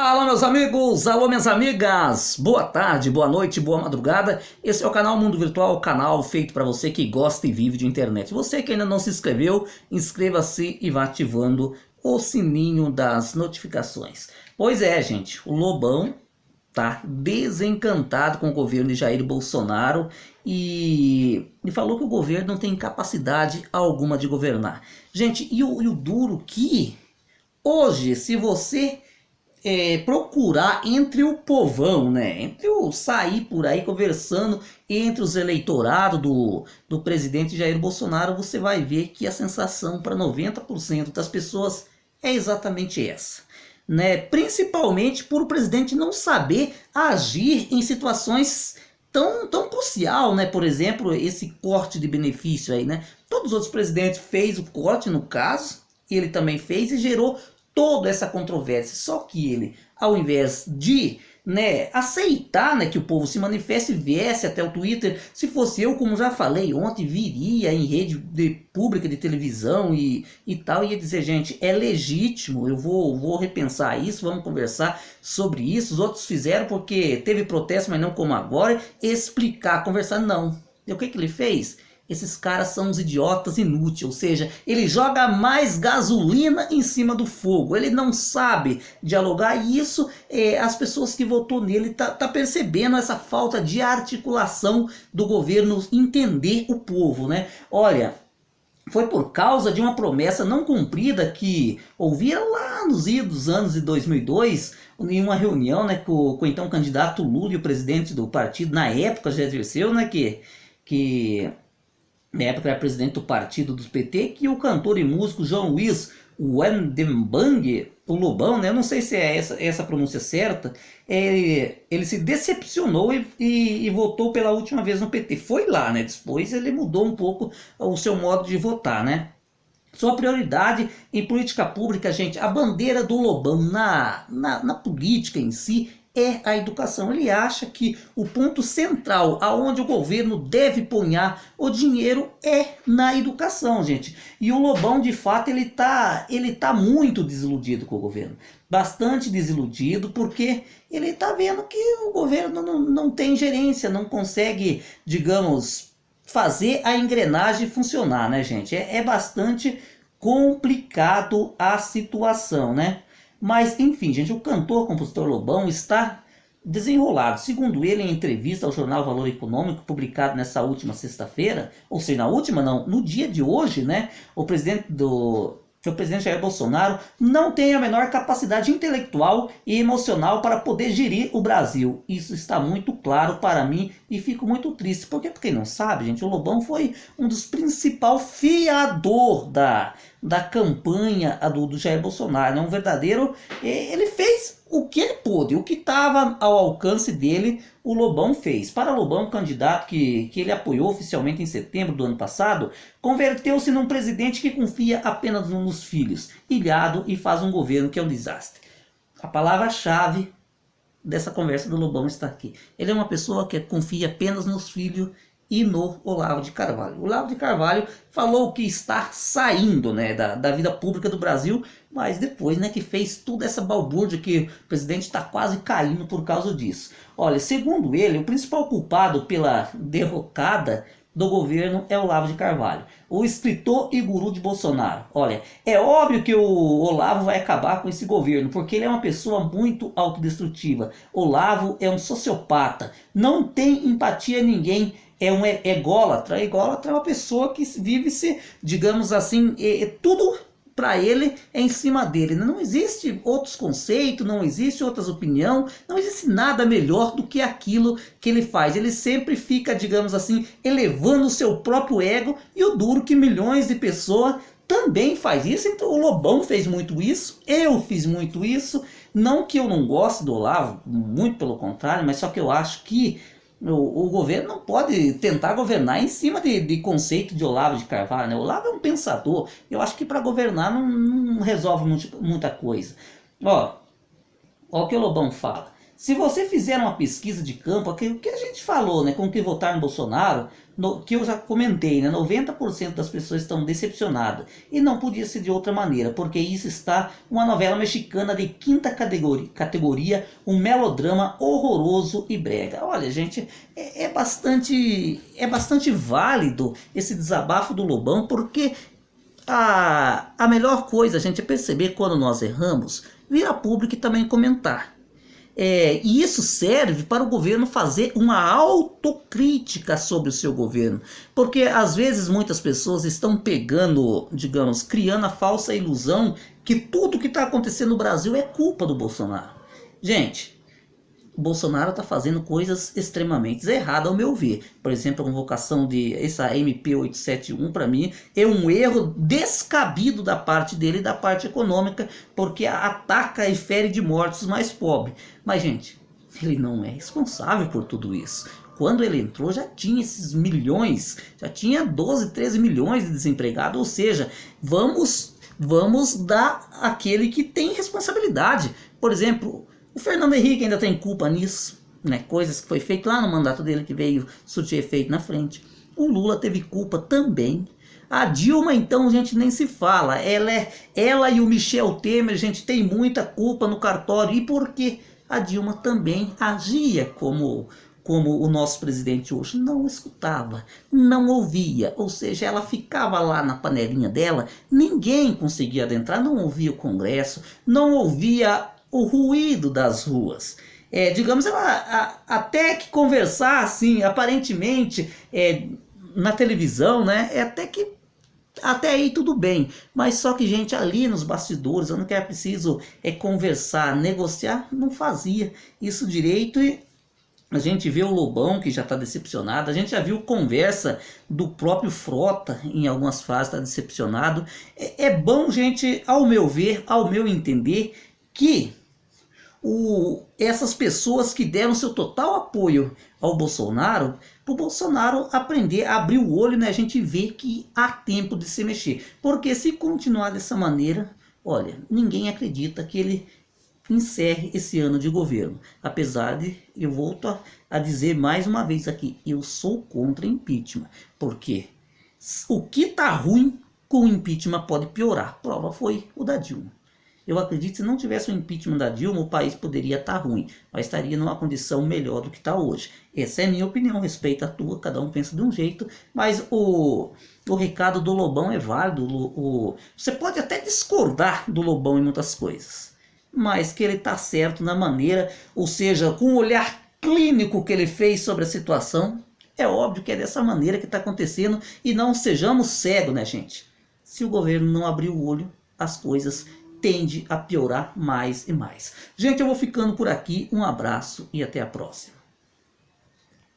Alô, meus amigos, alô, minhas amigas, boa tarde, boa noite, boa madrugada. Esse é o canal Mundo Virtual, canal feito para você que gosta e vive de internet. Você que ainda não se inscreveu, inscreva-se e vá ativando o sininho das notificações. Pois é, gente, o Lobão tá desencantado com o governo de Jair Bolsonaro e falou que o governo não tem capacidade alguma de governar. Gente, e o duro que hoje, se você procurar entre o povão, né? Entre o sair por aí conversando entre os eleitorados do presidente Jair Bolsonaro, você vai ver que a sensação para 90% das pessoas é exatamente essa. Né? Principalmente por o presidente não saber agir em situações tão crucial, né? Por exemplo, esse corte de benefício aí, né? Todos os outros presidentes fez o corte, no caso, ele também fez e gerou toda essa controvérsia. Só que ele, ao invés de, né, aceitar, né, que o povo se manifeste e viesse até o Twitter, se fosse eu, como já falei ontem, viria em rede pública de televisão e tal, ia dizer, gente, é legítimo, eu vou repensar isso, vamos conversar sobre isso. Os outros fizeram porque teve protesto, mas não como agora, explicar, conversar, não. E o que ele fez? Esses caras são uns idiotas inúteis, ou seja, ele joga mais gasolina em cima do fogo, ele não sabe dialogar e isso as pessoas que votou nele tá percebendo essa falta de articulação do governo entender o povo, né? Olha, foi por causa de uma promessa não cumprida que ouviram lá nos idos anos de 2002, em uma reunião, né, com o então candidato Lula e o presidente do partido, na época já exerceu, né, que na época era presidente do partido do PT, que o cantor e músico João Luiz Wendembang, o Lobão, né? Eu não sei se é essa pronúncia certa, ele se decepcionou e votou pela última vez no PT. Foi lá, né? Depois ele mudou um pouco o seu modo de votar, né? Sua prioridade em política pública, gente, a bandeira do Lobão na política em si é a educação. Ele acha que o ponto central aonde o governo deve ponhar o dinheiro é na educação, gente. E o Lobão, de fato, ele tá muito desiludido com o governo. Bastante desiludido, porque ele tá vendo que o governo não tem gerência, não consegue, digamos, fazer a engrenagem funcionar, né, gente? É bastante complicado a situação, né? Mas, enfim, gente, o cantor-compositor Lobão está desenrolado. Segundo ele, em entrevista ao jornal Valor Econômico, publicado nessa última sexta-feira, ou seja, na última não, no dia de hoje, né, o presidente Jair Bolsonaro não tem a menor capacidade intelectual e emocional para poder gerir o Brasil. Isso está muito claro para mim e fico muito triste. Porque, pra quem não sabe, gente, o Lobão foi um dos principais fiador da campanha do Jair Bolsonaro. É um verdadeiro... Ele fez o que ele pôde, o que estava ao alcance dele, o Lobão fez. Para Lobão, candidato que ele apoiou oficialmente em setembro do ano passado, converteu-se num presidente que confia apenas nos filhos, ilhado e faz um governo que é um desastre. A palavra-chave dessa conversa do Lobão está aqui. Ele é uma pessoa que confia apenas nos filhos e no Olavo de Carvalho. O Olavo de Carvalho falou que está saindo, né, da vida pública do Brasil, mas depois, né, que fez toda essa balbúrdia que o presidente está quase caindo por causa disso. Olha, segundo ele, o principal culpado pela derrocada do governo é o Olavo de Carvalho, o escritor e guru de Bolsonaro. Olha, é óbvio que o Olavo vai acabar com esse governo, porque ele é uma pessoa muito autodestrutiva. Olavo é um sociopata, não tem empatia a ninguém, é um ególatra. Ególatra é uma pessoa que vive se, digamos assim, tudo para ele é em cima dele. Não existe outros conceitos, não existe outras opiniões, não existe nada melhor do que aquilo que ele faz. Ele sempre fica, digamos assim, elevando o seu próprio ego, e o duro que milhões de pessoas também faz isso. Então o Lobão fez muito isso, eu fiz muito isso. Não que eu não goste do Olavo, muito pelo contrário, mas só que eu acho que o governo não pode tentar governar em cima de conceito de Olavo de Carvalho, né? O Olavo é um pensador. Eu acho que para governar não resolve muita coisa. Ó o que o Lobão fala. Se você fizer uma pesquisa de campo, o que a gente falou, né, com que votar no Bolsonaro, que eu já comentei, né, 90% das pessoas estão decepcionadas. E não podia ser de outra maneira, porque isso está uma novela mexicana de quinta categoria, um melodrama horroroso e brega. Olha, gente, é bastante válido esse desabafo do Lobão, porque a melhor coisa a gente é perceber quando nós erramos, vir a público e também comentar. E isso serve para o governo fazer uma autocrítica sobre o seu governo, porque às vezes muitas pessoas estão pegando, digamos, criando a falsa ilusão que tudo que está acontecendo no Brasil é culpa do Bolsonaro. Gente, o Bolsonaro está fazendo coisas extremamente erradas ao meu ver. Por exemplo, a convocação de essa MP 871 para mim é um erro descabido da parte dele e da parte econômica, porque ataca e fere de morte os mais pobres. Mas, gente, ele não é responsável por tudo isso. Quando ele entrou já tinha esses milhões, já tinha 12, 13 milhões de desempregados, ou seja, vamos dar àquele que tem responsabilidade. Por exemplo, o Fernando Henrique ainda tem culpa nisso, né? Coisas que foi feito lá no mandato dele que veio surtir efeito na frente. O Lula teve culpa também. A Dilma, então, a gente nem se fala. Ela e o Michel Temer, a gente tem muita culpa no cartório. E por quê? A Dilma também agia como o nosso presidente hoje. Não escutava, não ouvia. Ou seja, ela ficava lá na panelinha dela, ninguém conseguia adentrar, não ouvia o Congresso, não ouvia o ruído das ruas. Digamos, ela até que conversar assim, aparentemente, na televisão, né? Até aí tudo bem, mas só que, gente, ali nos bastidores, onde que era preciso conversar, negociar, não fazia isso direito. E a gente vê o Lobão, que já está decepcionado, a gente já viu conversa do próprio Frota, em algumas frases está decepcionado. É bom, gente, ao meu ver, ao meu entender, que essas pessoas que deram seu total apoio ao Bolsonaro, para o Bolsonaro aprender a abrir o olho, né, a gente vê que há tempo de se mexer. Porque se continuar dessa maneira, olha, ninguém acredita que ele encerre esse ano de governo. Apesar de, eu volto a dizer mais uma vez aqui, eu sou contra impeachment. Porque o que está ruim com o impeachment pode piorar. A prova foi o da Dilma. Eu acredito que se não tivesse o impeachment da Dilma, o país poderia estar ruim, mas estaria numa condição melhor do que está hoje. Essa é a minha opinião, respeito a tua, cada um pensa de um jeito, mas o recado do Lobão é válido. Você pode até discordar do Lobão em muitas coisas, mas que ele está certo na maneira, ou seja, com o olhar clínico que ele fez sobre a situação, é óbvio que é dessa maneira que está acontecendo, e não sejamos cegos, né, gente? Se o governo não abrir o olho, as coisas tende a piorar mais e mais. Gente, eu vou ficando por aqui. Um abraço e até a próxima.